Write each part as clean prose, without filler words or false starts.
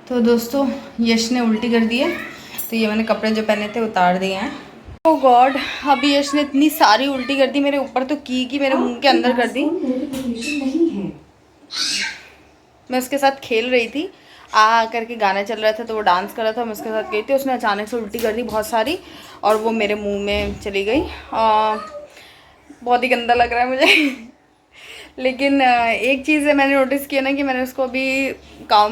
तो दोस्तों यश ने उल्टी कर दी है, तो ये मैंने कपड़े जो पहने थे उतार दिए हैं। ओह गॉड, अभी यश ने इतनी सारी उल्टी कर दी मेरे ऊपर, तो की मेरे मुंह के अंदर कर दी। मैं उसके साथ खेल रही थी, आ करके गाना चल रहा था तो वो डांस कर रहा था, मैं उसके साथ गई थी, उसने अचानक से उल्टी कर दी बहुत सारी और वो मेरे मुंह में चली गई। बहुत ही गंदा लग रहा है मुझे लेकिन एक चीज़ है, मैंने नोटिस किया ना कि मैंने उसको अभी काऊ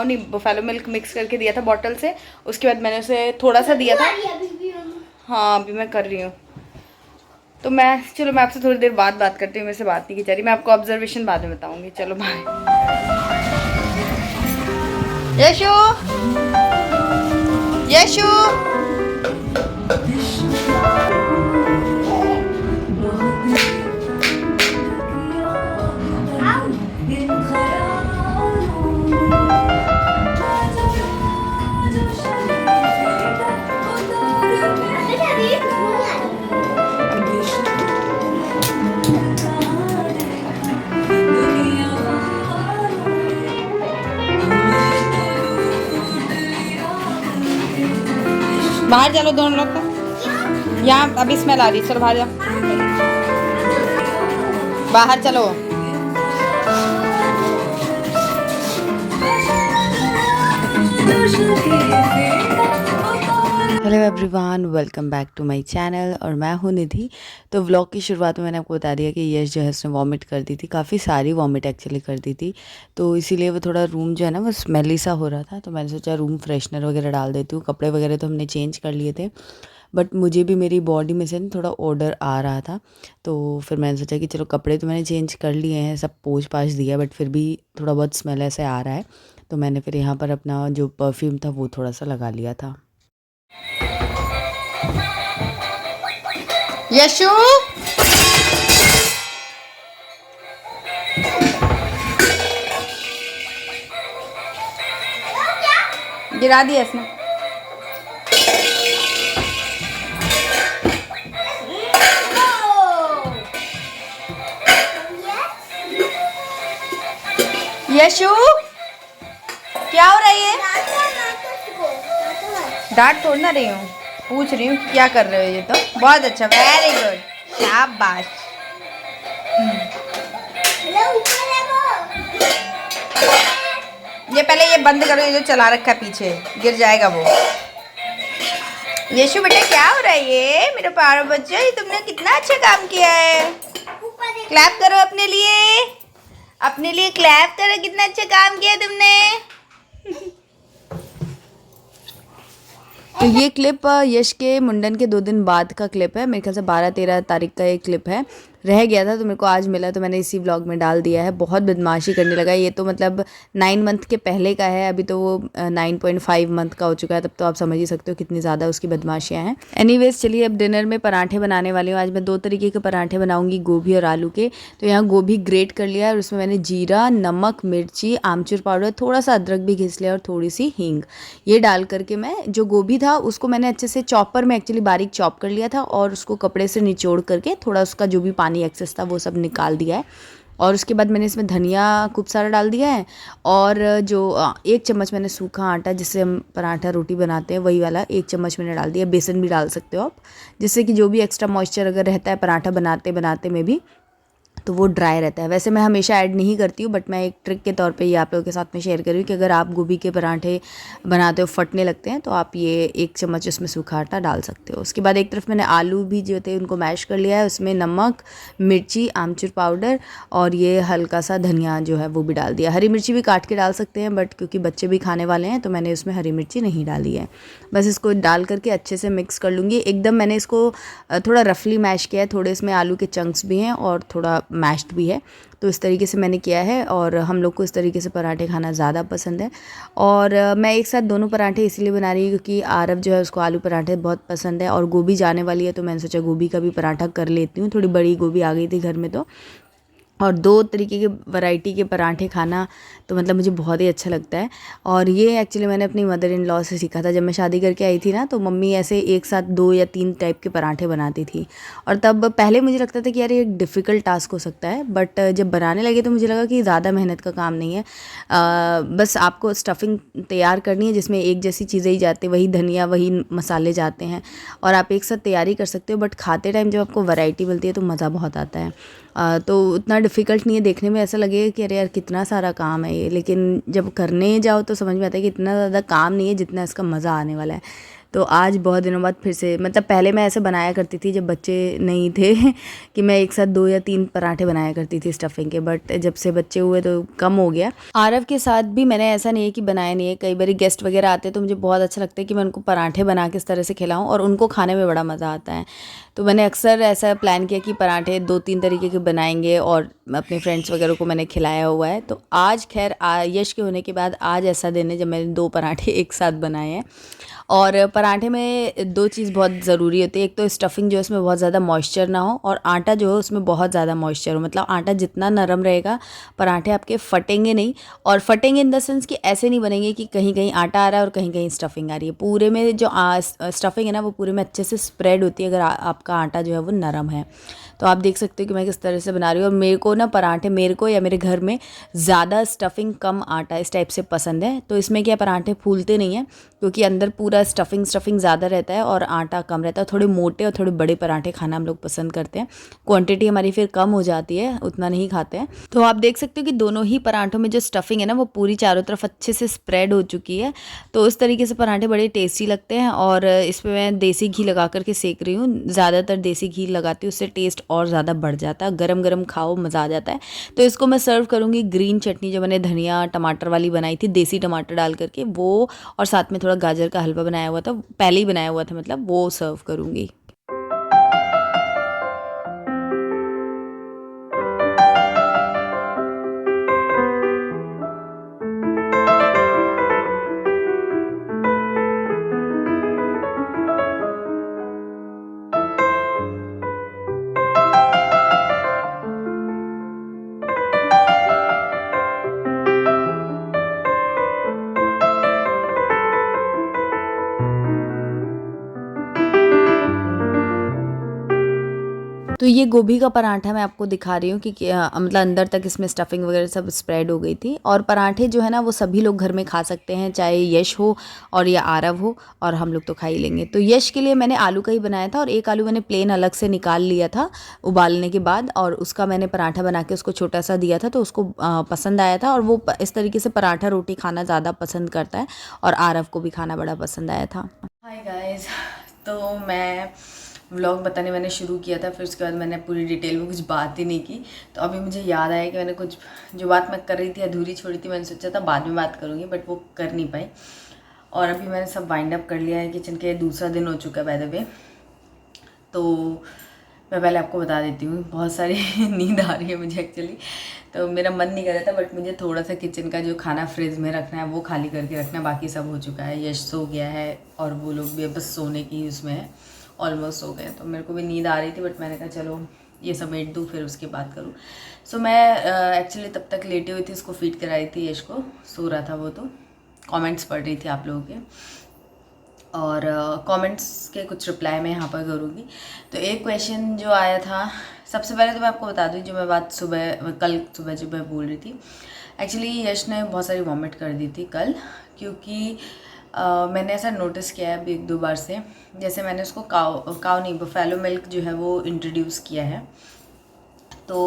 नहीं बफेलो मिल्क मिक्स करके दिया था बॉटल से, उसके बाद मैंने उसे थोड़ा सा दिया था। हाँ अभी मैं कर रही हूँ, तो चलो मैं आपसे थोड़ी देर बाद बात करती हूँ, मेरे से बात नहीं की जा रही, मैं आपको ऑब्जर्वेशन बाद में बताऊँगी। चलो बाय। यशु यशु बाहर चलो दोनों लोग, तो यहाँ अभी स्मेल आ रही है, चलो बाहर जाओ, बाहर चलो। Hello everyone, welcome back to my channel और मैं हूँ निधि। तो व्लॉग की शुरुआत में मैंने आपको बता दिया कि यश जो है उसने वॉमिट कर दी थी, काफ़ी सारी वॉमिट एक्चुअली कर दी थी, तो इसीलिए वो थोड़ा रूम जो है ना वो स्मेली सा हो रहा था, तो मैंने सोचा रूम फ्रेशनर वगैरह डाल देती हूँ। कपड़े वगैरह तो हमने चेंज कर लिए थे, बट मुझे भी मेरी बॉडी में से ना थोड़ा ओडर आ रहा था, तो फिर मैंने सोचा कि चलो कपड़े तो मैंने चेंज कर लिए हैं, सब पोंछ पाछ दिया, बट फिर भी थोड़ा बहुत स्मेल ऐसे आ रहा है, तो मैंने फिर यहाँ पर अपना जो परफ्यूम था वो थोड़ा सा लगा लिया था। यशु गिरा दिया इसने। यशु क्या हो रही है? डांट तोड़ ना रही हूँ, पूछ रही हूँ क्या कर रहे हो। ये तो बहुत अच्छा, वेरी गुड, शाबाश। ये पहले ये बंद करो, ये जो चला रखा है पीछे गिर जाएगा वो। यशु बेटा क्या हो रहा है ये मेरा प्यारा बच्चा, ये तुमने कितना अच्छा काम किया है। क्लैप करो अपने लिए क्लैप करो, कितना अच्छा काम किया तुमने। तो ये क्लिप यश के मुंडन के 2 दिन बाद का क्लिप है, मेरे ख्याल से 12-13 तारीख का ये क्लिप है, रह गया था तो मेरे को आज मिला, तो मैंने इसी व्लॉग में डाल दिया है। बहुत बदमाशी करने लगा, ये तो मतलब 9 मंथ के पहले का है, अभी तो वो 9.5 मंथ का हो चुका है, तब तो आप समझ ही सकते हो कितनी ज़्यादा उसकी बदमाशियाँ हैं। एनीवेज चलिए अब डिनर में पराठे बनाने वाली हूँ। आज मैं 2 तरीके के पराठे बनाऊँगी, गोभी और आलू के। तो यहाँ गोभी ग्रेट कर लिया है और उसमें मैंने जीरा, नमक, मिर्ची, आमचूर पाउडर, थोड़ा सा अदरक भी घिस लिया और थोड़ी सी हींग, ये डाल करके मैं जो गोभी था उसको मैंने अच्छे से चॉपर में एक्चुअली बारीक चॉप कर लिया था और उसको कपड़े से निचोड़ करके थोड़ा उसका जो भी पानी एक्सेस था वो सब निकाल दिया है। और उसके बाद मैंने इसमें धनिया खूब सारा डाल दिया है और जो 1 चम्मच मैंने सूखा आटा जिससे हम पराठा रोटी बनाते हैं वही वाला 1 चम्मच मैंने डाल दिया। बेसन भी डाल सकते हो आप, जिससे कि जो भी एक्स्ट्रा मॉइस्चर अगर रहता है पराठा बनाते बनाते में भी तो वो ड्राई रहता है। वैसे मैं हमेशा ऐड नहीं करती हूँ, बट मैं एक ट्रिक के तौर पे ये आप लोगों के साथ में शेयर करूँ कि अगर आप गोभी के पराठे बनाते हो फटने लगते हैं तो आप ये 1 चम्मच उसमें सूखा आटा डाल सकते हो। उसके बाद एक तरफ मैंने आलू भी जो थे उनको मैश कर लिया है, उसमें नमक, मिर्ची, आमचूर पाउडर और ये हल्का सा धनिया जो है वो भी डाल दिया। हरी मिर्ची भी काट के डाल सकते हैं, बट क्योंकि बच्चे भी खाने वाले हैं तो मैंने उसमें हरी मिर्ची नहीं डाली है। बस इसको डाल करके अच्छे से मिक्स कर लूँगी। एकदम मैंने इसको थोड़ा रफली मैश किया है, थोड़े इसमें आलू के चंक्स भी हैं और थोड़ा मैश्ड भी है, तो इस तरीके से मैंने किया है और हम लोग को इस तरीके से पराठे खाना ज़्यादा पसंद है। और मैं एक साथ दोनों पराठे इसीलिए बना रही हूँ क्योंकि आरव जो है उसको आलू पराठे बहुत पसंद है और गोभी जाने वाली है, तो मैंने सोचा गोभी का भी पराठा कर लेती हूँ। थोड़ी बड़ी गोभी आ गई थी घर में, तो और 2 तरीके के वैरायटी के पराठे खाना तो मतलब मुझे बहुत ही अच्छा लगता है। और ये एक्चुअली मैंने अपनी मदर इन लॉ से सीखा था। जब मैं शादी करके आई थी ना, तो मम्मी ऐसे एक साथ 2 या 3 टाइप के पराठे बनाती थी। और तब पहले मुझे लगता था कि यार ये एक डिफ़िकल्ट टास्क हो सकता है, बट जब बनाने लगे तो मुझे लगा कि ज़्यादा मेहनत का काम नहीं है। बस आपको स्टफ़िंग तैयार करनी है जिसमें एक जैसी चीज़ें ही जाती हैं, वही धनिया, वही मसाले जाते हैं और आप एक साथ तैयारी कर सकते हो। बट खाते टाइम जब आपको वैरायटी मिलती है तो मज़ा बहुत आता है। तो उतना डिफ़िकल्ट नहीं है, देखने में ऐसा लगेगा कि अरे यार कितना सारा काम है ये, लेकिन जब करने जाओ तो समझ में आता है कि इतना ज़्यादा काम नहीं है जितना इसका मज़ा आने वाला है। तो आज बहुत दिनों बाद फिर से, मतलब पहले मैं ऐसे बनाया करती थी जब बच्चे नहीं थे कि मैं एक साथ 2 या 3 पराठे बनाया करती थी स्टफिंग के, बट जब से बच्चे हुए तो कम हो गया। आरव के साथ भी मैंने ऐसा नहीं है कि बनाया नहीं है, कई बार गेस्ट वगैरह आते हैं तो मुझे बहुत अच्छा लगता है कि मैं उनको पराठे बना के इस तरह से खिलाऊँ और उनको खाने में बड़ा मज़ा आता है। तो मैंने अक्सर ऐसा प्लान किया कि पराठे 2-3 तरीके के बनाएंगे और अपने फ्रेंड्स वगैरह को मैंने खिलाया हुआ है। तो आज खैर यश के होने के बाद आज ऐसा दिन है जब मैंने 2 पराठे एक साथ बनाए हैं। और पराठे में 2 चीज़ बहुत ज़रूरी होती है, एक तो स्टफिंग जो है उसमें बहुत ज़्यादा मॉइस्चर ना हो और आटा जो है उसमें बहुत ज़्यादा मॉइस्चर हो। मतलब आटा जितना नरम रहेगा पराठे आपके फटेंगे नहीं, और फटेंगे इन द सेंस कि ऐसे नहीं बनेंगे कि कहीं कहीं आटा आ रहा है और कहीं कहीं स्टफिंग आ रही है। पूरे में जो स्टफिंग है ना वो पूरे में अच्छे से स्प्रेड होती है अगर आपका आटा जो है वो नरम है। तो आप देख सकते हो कि मैं किस तरह से बना रही हूँ। और मेरे को ना पराठे, मेरे को या मेरे घर में ज़्यादा स्टफिंग कम आटा इस टाइप से पसंद है। तो इसमें क्या पराठे फूलते नहीं हैं क्योंकि अंदर पूरा स्टफिंग ज़्यादा रहता है और आटा कम रहता है। थोड़े मोटे और थोड़े बड़े पराठे खाना हम लोग पसंद करते हैं। क्वांटिटी हमारी फिर कम हो जाती है, उतना नहीं खाते हैं। तो आप देख सकते हो कि दोनों ही पराठों में जो स्टफिंग है ना वो पूरी चारों तरफ अच्छे से स्प्रेड हो चुकी है। तो उस तरीके से पराठे बड़े टेस्टी लगते हैं। और इस पर मैं देसी घी लगा करके सेक रही हूँ। ज़्यादातर देसी घी लगाती हूँ, उससे टेस्ट और ज़्यादा बढ़ जाता है। गरम गरम खाओ, मज़ा आ जाता है। तो इसको मैं सर्व करूँगी ग्रीन चटनी जो मैंने धनिया टमाटर वाली बनाई थी, देसी टमाटर डाल करके वो, और साथ में थोड़ा गाजर का हलवा बनाया हुआ था, पहले ही बनाया हुआ था, मतलब वो सर्व करूँगी। तो ये गोभी का पराठा मैं आपको दिखा रही हूँ कि मतलब अंदर तक इसमें स्टफिंग वगैरह सब स्प्रेड हो गई थी। और पराठे जो है ना वो सभी लोग घर में खा सकते हैं, चाहे यश हो और या आरव हो, और हम लोग तो खा ही लेंगे। तो यश के लिए मैंने आलू का ही बनाया था और एक आलू मैंने प्लेन अलग से निकाल लिया था उबालने के बाद, और उसका मैंने पराठा बना के उसको छोटा सा दिया था तो उसको पसंद आया था। और वो इस तरीके से पराठा रोटी खाना ज़्यादा पसंद करता है और आरव को भी खाना बड़ा पसंद आया था। हाय गाइस, तो मैं व्लॉग बताने मैंने शुरू किया था, फिर उसके बाद मैंने पूरी डिटेल में कुछ बात ही नहीं की। तो अभी मुझे याद आया कि मैंने कुछ जो बात मैं कर रही थी अधूरी छोड़ी थी, मैंने सोचा था बाद में बात करूँगी बट वो कर नहीं पाई। और अभी मैंने सब वाइंड अप कर लिया है। किचन के दूसरा दिन हो चुका है बाय द वे। तो मैं पहले आपको बता देती हूँ, बहुत सारी नींद आ रही है मुझे एक्चुअली। तो मेरा मन नहीं कर रहा था बट मुझे थोड़ा सा किचन का जो खाना फ्रिज में रखना है वो खाली करके रखना है, बाकी सब हो चुका है। यश सो गया है और वो लोग भी बस सोने की उसमें है, ऑलमोस्ट हो गए। तो मेरे को भी नींद आ रही थी बट मैंने कहा चलो ये समेट दूँ फिर उसके बाद करूँ। सो मैं एक्चुअली तब तक लेटी हुई थी, उसको फीड कराई थी यश को, सो रहा था वो। तो कमेंट्स पढ़ रही थी आप लोगों के, और कमेंट्स के कुछ रिप्लाई मैं यहाँ पर करूँगी। तो एक क्वेश्चन जो आया था, सबसे पहले तो मैं आपको बता दूँ जो मैं बात कल सुबह जो मैं बोल रही थी, एक्चुअली यश ने बहुत सारी वॉमिट कर दी थी कल, क्योंकि मैंने ऐसा नोटिस किया है अभी 1-2 बार से। जैसे मैंने उसको काव नहीं, बफेलो मिल्क जो है वो इंट्रोड्यूस किया है। तो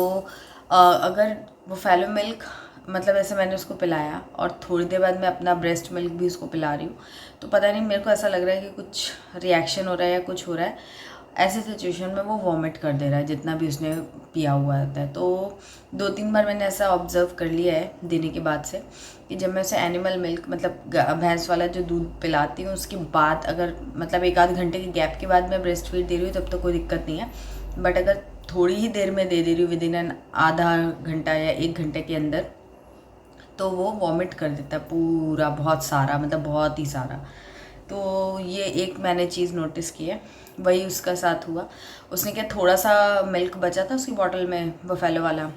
अगर बफेलो मिल्क, मतलब ऐसे मैंने उसको पिलाया और थोड़ी देर बाद मैं अपना ब्रेस्ट मिल्क भी उसको पिला रही हूँ, तो पता नहीं मेरे को ऐसा लग रहा है कि कुछ रिएक्शन हो रहा है या कुछ हो रहा है। ऐसे सिचुएशन में वो वॉमिट कर दे रहा है जितना भी उसने पिया हुआ होता है। तो 2-3 बार मैंने ऐसा ऑब्जर्व कर लिया है देने के बाद से, कि जब मैं उसे एनिमल मिल्क, मतलब भैंस वाला जो दूध पिलाती हूँ उसके बाद, अगर मतलब 1-आध घंटे के गैप के बाद मैं ब्रेस्ट फीड दे रही हूँ तब तो कोई दिक्कत नहीं है। बट अगर थोड़ी ही देर में दे रही हूँ, विदिन एन आधा घंटा या 1 घंटे के अंदर, तो वो वॉमिट कर देता है पूरा, बहुत सारा, मतलब बहुत ही सारा। तो ये एक मैंने चीज़ नोटिस की है, वही उसका साथ हुआ। उसने क्या, थोड़ा सा मिल्क बचा था उसकी बॉटल में बफेलो वाला,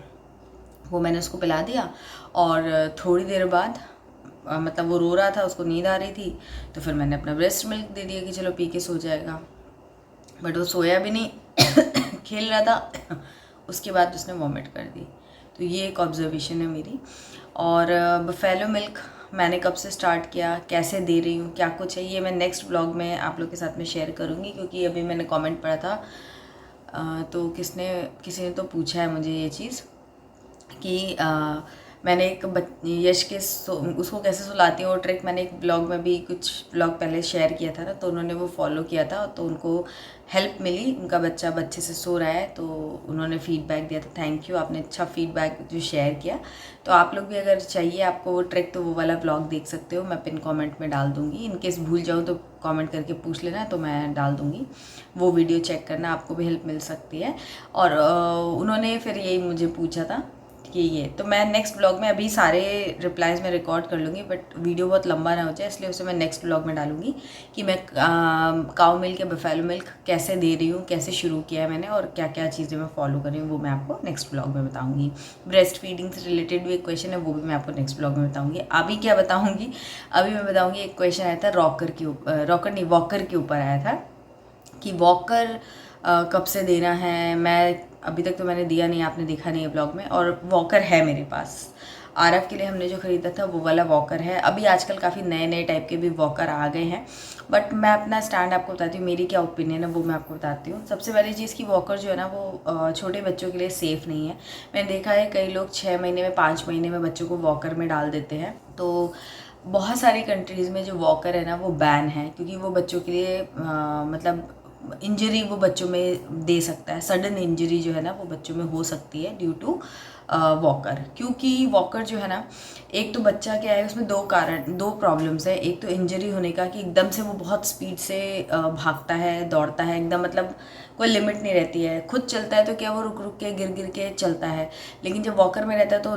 वो मैंने उसको पिला दिया। और थोड़ी देर बाद मतलब वो रो रहा था, उसको नींद आ रही थी, तो फिर मैंने अपना ब्रेस्ट मिल्क दे दिया कि चलो पी के सो जाएगा। बट वो सोया भी नहीं खेल रहा था। उसके बाद उसने वॉमिट कर दी। तो ये एक ऑब्जर्वेशन है मेरी। और बफेलो मिल्क मैंने कब से स्टार्ट किया, कैसे दे रही हूँ, क्या कुछ है, ये मैं नेक्स्ट ब्लॉग में आप लोग के साथ में शेयर करूँगी। क्योंकि अभी मैंने कमेंट पढ़ा था तो किसी ने तो पूछा है मुझे ये चीज़ कि मैंने एक यश के उसको कैसे सुलाती हूँ वो ट्रिक मैंने एक ब्लॉग में भी कुछ ब्लॉग पहले शेयर किया था ना, तो उन्होंने वो फॉलो किया था तो उनको हेल्प मिली। उनका बच्चा अच्छे से सो रहा है, तो उन्होंने फीडबैक दिया था। थैंक यू, आपने अच्छा फीडबैक जो शेयर किया। तो आप लोग भी अगर चाहिए आपको वो ट्रिक तो वो वाला ब्लॉग देख सकते हो, मैं पिन कमेंट में डाल दूँगी। इनकेस भूल जाऊँ तो कमेंट करके पूछ लेना, तो मैं डाल दूँगी। वो वीडियो चेक करना, आपको भी हेल्प मिल सकती है। और उन्होंने फिर यही मुझे पूछा था कि ये तो मैं नेक्स्ट ब्लॉग में अभी सारे रिप्लाईज में रिकॉर्ड कर लूँगी, बट वीडियो बहुत लंबा ना हो जाए इसलिए उसे मैं नेक्स्ट ब्लॉग में डालूँगी कि मैं काऊ मिल्क या बफेलो मिल्क कैसे दे रही हूँ, कैसे शुरू किया है मैंने और क्या क्या चीज़ें मैं फॉलो कर रही हूँ, वो मैं आपको नेक्स्ट ब्लॉग में बताऊँगी। ब्रेस्ट फीडिंग से रिलेटेड भी एक क्वेश्चन है, वो भी मैं आपको नेक्स्ट ब्लॉग में बताऊँगी। अभी क्या बताऊँगी, अभी मैं बताऊँगी एक क्वेश्चन आया था वॉकर के ऊपर आया था कि वॉकर कब से देना है। मैं अभी तक तो मैंने दिया नहीं, आपने देखा नहीं है ब्लॉग में। और वॉकर है मेरे पास, आरव के लिए हमने जो ख़रीदा था वो वाला वॉकर है। अभी आजकल काफ़ी नए नए टाइप के भी वॉकर आ गए हैं, बट मैं अपना स्टैंड आपको बताती हूँ, मेरी क्या ओपिनियन है वो मैं आपको बताती हूँ। सबसे पहली चीज़ कि वॉकर जो है ना वो छोटे बच्चों के लिए सेफ़ नहीं है। मैंने देखा है कई लोग 6 महीने में 5 महीने में बच्चों को वॉकर में डाल देते हैं। तो बहुत सारी कंट्रीज़ में जो वॉकर है ना वो बैन है, क्योंकि वो बच्चों के लिए मतलब इंजरी वो बच्चों में दे सकता है। सडन इंजरी जो है ना वो बच्चों में हो सकती है ड्यू टू वॉकर। क्योंकि वॉकर जो है ना, एक तो बच्चा क्या है उसमें दो प्रॉब्लम्स है। एक तो इंजरी होने का कि एकदम से वो बहुत स्पीड से भागता है, दौड़ता है, एकदम मतलब कोई लिमिट नहीं रहती है। खुद चलता है तो क्या वो रुक रुक के गिर गिर के चलता है, लेकिन जब वॉकर में रहता है तो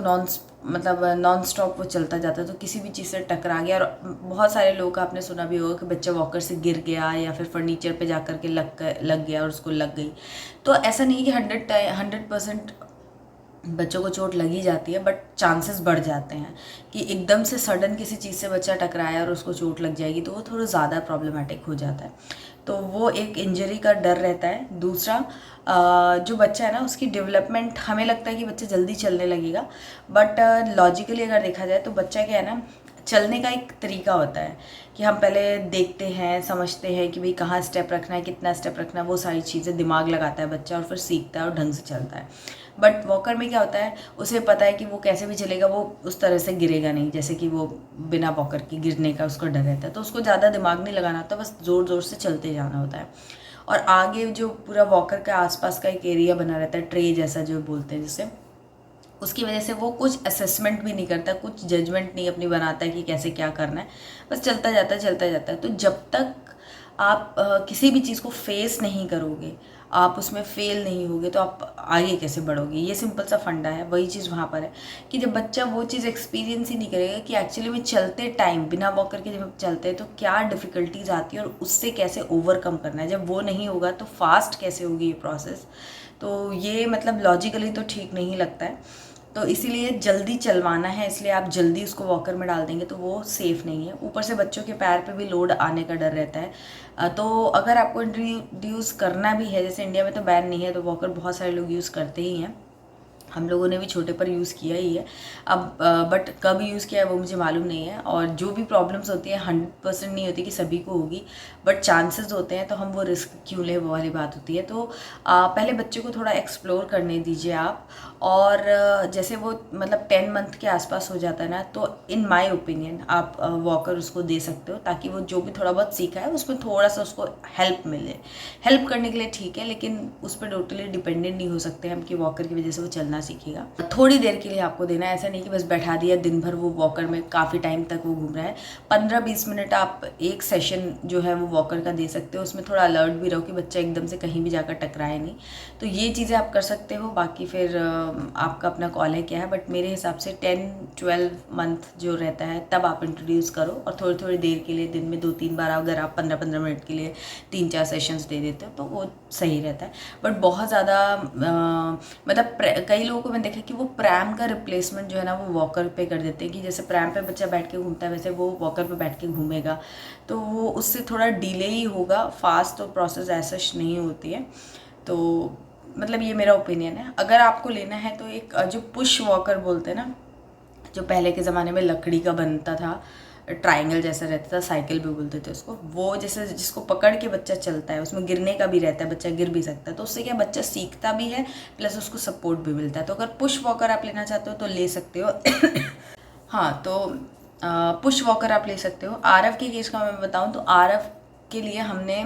नॉन स्टॉप वो चलता जाता है। तो किसी भी चीज़ से टकरा गया, और बहुत सारे लोगों का आपने सुना भी होगा कि बच्चा वॉकर से गिर गया या फिर फर्नीचर पे जा कर के लग गया और उसको लग गई। तो ऐसा नहीं कि 100% बच्चों को चोट लगी जाती है, बट चांसेस बढ़ जाते हैं कि एकदम से सडन किसी चीज़ से बच्चा टकराया और उसको चोट लग जाएगी, तो वो थोड़ा ज़्यादा प्रॉब्लमेटिक हो जाता है। तो वो एक इंजरी का डर रहता है। दूसरा जो बच्चा है ना उसकी डेवलपमेंट, हमें लगता है कि बच्चा जल्दी चलने लगेगा, बट लॉजिकली अगर देखा जाए तो बच्चा क्या है ना, चलने का एक तरीका होता है कि हम पहले देखते हैं, समझते हैं कि भाई कहाँ स्टेप रखना है, कितना स्टेप रखना है, वो सारी चीज़ें दिमाग लगाता है बच्चा और फिर सीखता है और ढंग से चलता है। बट वॉकर में क्या होता है, उसे पता है कि वो कैसे भी चलेगा, वो उस तरह से गिरेगा नहीं, जैसे कि वो बिना वॉकर के गिरने का उसको डर रहता है। तो उसको ज़्यादा दिमाग नहीं लगाना होता, बस ज़ोर ज़ोर से चलते जाना होता है। और आगे जो पूरा वॉकर के आसपास का एक एरिया बना रहता है, ट्रे जैसा जो बोलते हैं जिसे, उसकी वजह से वो कुछ असेसमेंट भी नहीं करता, कुछ जजमेंट नहीं अपनी बनाता है कि कैसे क्या करना है, बस चलता जाता है चलता जाता है। तो जब तक आप किसी भी चीज़ को फेस नहीं करोगे, आप उसमें फेल नहीं होगे, तो आप आगे कैसे बढ़ोगे। ये सिंपल सा फंडा है। वही चीज़ वहाँ पर है कि जब बच्चा वो चीज़ एक्सपीरियंस ही नहीं करेगा कि एक्चुअली में चलते टाइम बिना वॉक करके जब चलते हैं तो क्या डिफ़िकल्टीज आती है और उससे कैसे ओवरकम करना है, जब वो नहीं होगा तो फास्ट कैसे होगी ये प्रोसेस। तो ये मतलब लॉजिकली तो ठीक नहीं लगता है। तो इसीलिए जल्दी चलवाना है, इसलिए आप जल्दी उसको वॉकर में डाल देंगे तो वो सेफ़ नहीं है। ऊपर से बच्चों के पैर पे भी लोड आने का डर रहता है। तो अगर आपको इंट्रोड्यूस करना भी है, जैसे इंडिया में तो बैन नहीं है, तो वॉकर बहुत सारे लोग यूज़ करते ही हैं। हम लोगों ने भी छोटे पर यूज़ किया ही है। अब बट कब यूज़ किया है वो मुझे मालूम नहीं है। और जो भी प्रॉब्लम्स होती है 100% नहीं होती कि सभी को होगी, बट चांसेस होते हैं, तो हम वो रिस्क क्यों लें, वो वाली बात होती है। तो पहले बच्चे को थोड़ा एक्सप्लोर करने दीजिए आप। और जैसे वो मतलब 10 मंथ के आसपास हो जाता है ना, तो इन माय ओपिनियन आप वॉकर उसको दे सकते हो, ताकि वो जो भी थोड़ा बहुत सीखा है उसमें थोड़ा सा उसको हेल्प मिले। हेल्प करने के लिए ठीक है, लेकिन उस पर टोटली डिपेंडेंट नहीं हो सकते हम कि वॉकर की वजह से वो चलना सीखेगा। थोड़ी देर के लिए आपको देना है, ऐसा नहीं कि बस बैठा दिया दिन भर वो वॉकर में, काफ़ी टाइम तक वो घूम रहा है। 15-20 मिनट आप एक सेशन जो है वो वॉकर का दे सकते हो। उसमें थोड़ा अलर्ट भी रहो कि बच्चा एकदम से कहीं भी जाकर टकराए नहीं। तो ये चीज़ें आप कर सकते हो। बाकी फिर आपका अपना कॉल है क्या है, बट मेरे हिसाब से 10-12 मंथ जो रहता है तब आप इंट्रोड्यूस करो। और थोड़ी थोड़ी देर के लिए दिन में 2-3 बार अगर आप 15-15 मिनट के लिए 3-4 सेशंस दे देते हो तो वो सही रहता है। बट बहुत ज़्यादा मतलब कई लोगों को मैंने देखा कि वो प्रैम का रिप्लेसमेंट जो है ना वो वॉकर पे कर देते हैं, कि जैसे प्रैम पे बच्चा बैठ के घूमता है वैसे वो वॉकर पे बैठ के घूमेगा, तो वो उससे थोड़ा डिले ही होगा, फास्ट तो प्रोसेस ऐसा नहीं होती है। तो मतलब ये मेरा ओपिनियन है। अगर आपको लेना है तो एक जो पुश वॉकर बोलते हैं ना, जो पहले के ज़माने में लकड़ी का बनता था, ट्रायंगल जैसा रहता था, साइकिल भी बोलते थे उसको, वो जैसे जिसको पकड़ के बच्चा चलता है, उसमें गिरने का भी रहता है, बच्चा गिर भी सकता है, तो उससे क्या बच्चा सीखता भी है प्लस उसको सपोर्ट भी मिलता है। तो अगर पुश वॉकर आप लेना चाहते हो तो ले सकते हो। हाँ, तो पुश वॉकर आप ले सकते हो। आरव के केस का मैं बताऊँ तो आरव के लिए हमने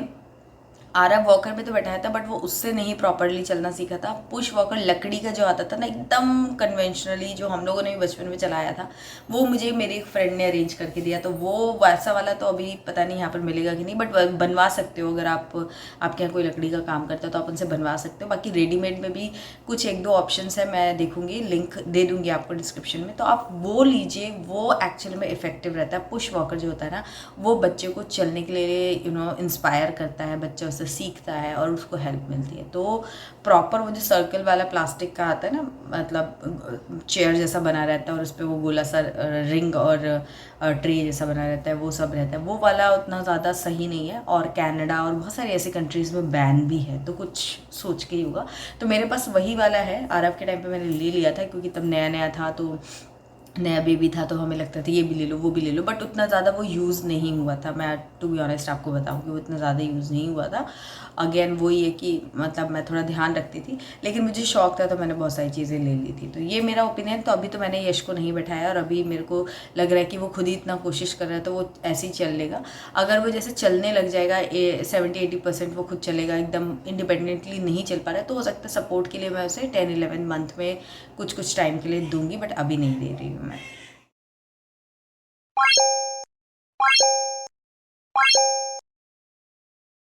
आरव वॉकर पे तो बैठाया था, बट वो उससे नहीं प्रॉपरली चलना सीखा था। पुश वॉकर लकड़ी का जो आता था ना, एकदम कन्वेंशनली, जो हम लोगों ने भी बचपन में चलाया था, वो मुझे मेरे एक फ्रेंड ने अरेंज करके दिया। तो वो वैसा वाला तो अभी पता नहीं यहाँ पर मिलेगा कि नहीं, बट बनवा सकते हो। अगर आपके यहाँ कोई लकड़ी का काम करता है तो आप उनसे बनवा सकते हो। बाकी रेडीमेड में भी कुछ एक दो ऑप्शन है, मैं देखूंगी, लिंक दे दूंगी आपको डिस्क्रिप्शन में, तो आप वो लीजिए। वो एक्चुअली में इफेक्टिव रहता है। पुश वॉकर जो होता है ना, वो बच्चे को चलने के लिए इंस्पायर करता है, बच्चा उससे सीखता है और उसको हेल्प मिलती है। तो प्रॉपर वो जो सर्कल वाला प्लास्टिक का आता है ना, मतलब चेयर जैसा बना रहता है और उस पर वो गोला सा रिंग और ट्रे जैसा बना रहता है, वो सब रहता है, वो वाला उतना ज़्यादा सही नहीं है। और कनाडा और बहुत सारी ऐसी कंट्रीज़ में बैन भी है, तो कुछ सोच के ही होगा। तो मेरे पास वही वाला है। आरव के टाइम पे मैंने ले लिया था क्योंकि तब नया नया था, तो नया बेबी था, तो हमें लगता था ये भी ले लो वो भी ले लो, बट उतना ज़्यादा वो यूज़ नहीं हुआ था। मैं टू बी ऑनेस्ट आपको बताऊँ कि वो इतना ज़्यादा यूज़ नहीं हुआ था। अगेन वही है कि मतलब मैं थोड़ा ध्यान रखती थी, लेकिन मुझे शौक था तो मैंने बहुत सारी चीज़ें ले ली थी। तो ये मेरा ओपिनियन। तो अभी तो मैंने यश को नहीं बैठाया और अभी मेरे को लग रहा है कि वो खुद ही इतना कोशिश कर रहा है, तो वो ऐसे ही चल लेगा। अगर वो जैसे चलने लग जाएगा 70-80% वो खुद चलेगा, एकदम इंडिपेंडेंटली नहीं चल पा रहा है, तो हो सकता है सपोर्ट के लिए मैं उसे 10-11 मंथ में कुछ टाइम के लिए दूंगी, बट अभी नहीं दे रही हूँ मैं।